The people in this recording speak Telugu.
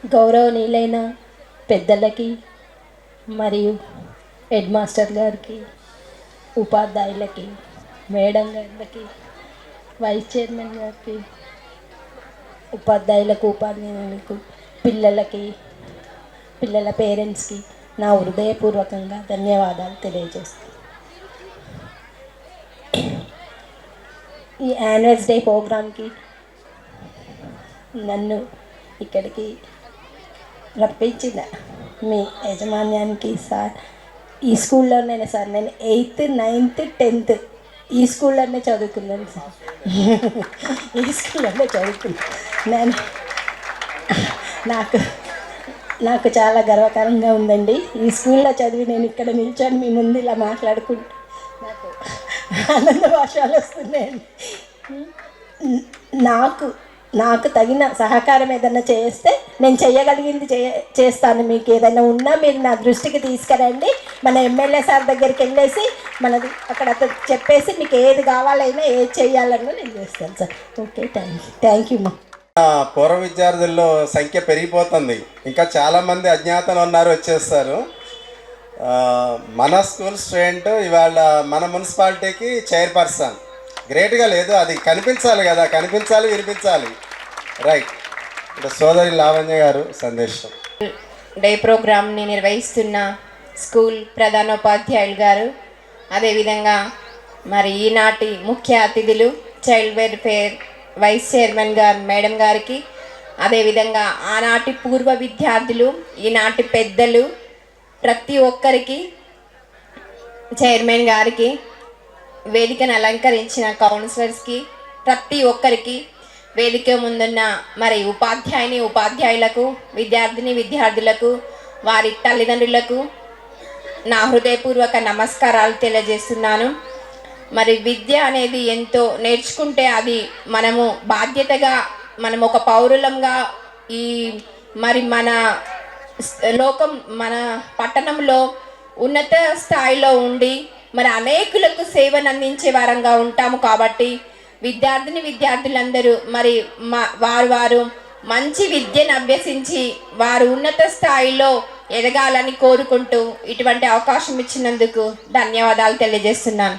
గౌరవనీయులైన పెద్దలకి మరియు హెడ్ మాస్టర్ గారికి, ఉపాధ్యాయులకి, మేడం గారికి, వైస్ చైర్మన్ గారికి, ఉపాధ్యాయులకు, ఉపాధ్యాయులకు, పిల్లలకి, పిల్లల పేరెంట్స్కి నా హృదయపూర్వకంగా ధన్యవాదాలు తెలియజేస్తాను. ఈ యాన్యువల్స్ డే ప్రోగ్రామ్కి నన్ను ఇక్కడికి రప్పించిన మీ యాజమాన్యానికి సార్, ఈ స్కూల్లోనే సార్, నేను 8th, 9th, 10th ఈ స్కూల్లోనే చదువుకున్నాను సార్. ఈ స్కూల్లోనే చదువుకున్నాను నేను. నాకు నాకు చాలా గర్వకారంగా ఉందండి. ఈ స్కూల్లో చదివి నేను ఇక్కడ నిల్చొని మీ ముందు ఇలా మాట్లాడుకుంటూ నాకు ఆనంద భాషలు వస్తున్నాయండి. నాకు తగిన సహకారం ఏదైనా చేస్తే నేను చేయగలిగింది చేస్తాను. మీకు ఏదైనా ఉన్నా మీరు నా దృష్టికి తీసుకురండి. మన ఎమ్మెల్యే సార్ దగ్గరికి వెళ్ళేసి మనది అక్కడ చెప్పేసి మీకు ఏది కావాలైనా ఏది చేయాలన్నా నేను చేస్తాను సార్. ఓకే, థ్యాంక్ యూ మా. పూర్వ విద్యార్థుల్లో సంఖ్య పెరిగిపోతుంది. ఇంకా చాలామంది అజ్ఞాతంలో ఉన్నారు, వచ్చేస్తారు. మన స్కూల్ స్టూడెంట్ ఇవాళ మన మున్సిపాలిటీకి చైర్పర్సన్. గ్రేట్గా లేదు, అది కనిపించాలి కదా, కనిపించాలి, వినిపించాలి. రైట్. ఇప్పుడు సోదరి లావణ్య గారు సందేశం. డే ప్రోగ్రామ్ని నిర్వహిస్తున్న స్కూల్ ప్రధానోపాధ్యాయులు గారు, అదేవిధంగా మరి ఈనాటి ముఖ్య అతిథులు చైల్డ్ వెల్ఫేర్ వైస్ చైర్మన్ గారు మేడం గారికి, అదేవిధంగా ఆనాటి పూర్వ విద్యార్థులు, ఈనాటి పెద్దలు, ప్రతి ఒక్కరికి, చైర్మన్ గారికి, వేదికను అలంకరించిన కౌన్సిలర్స్కి, ప్రతి ఒక్కరికి, వేదిక ముందున్న మరి ఉపాధ్యాయులకు, విద్యార్థులకు, వారి తల్లిదండ్రులకు నా హృదయపూర్వక నమస్కారాలు తెలియజేస్తున్నాను. మరి విద్య అనేది ఎంతో నేర్చుకుంటే అది మనము బాధ్యతగా, మనం ఒక పౌరులంగా ఈ మరి మన లోకం, మన పట్టణంలో ఉన్నత స్థాయిలో ఉండి మరి అనేకులకు సేవను అందించే వారంగా ఉంటాము. కాబట్టి విద్యార్థులందరూ మరి వారు మంచి విద్యను అభ్యసించి వారు ఉన్నత స్థాయిలో ఎదగాలని కోరుకుంటూ ఇటువంటి అవకాశం ఇచ్చినందుకు ధన్యవాదాలు తెలియజేస్తున్నాను.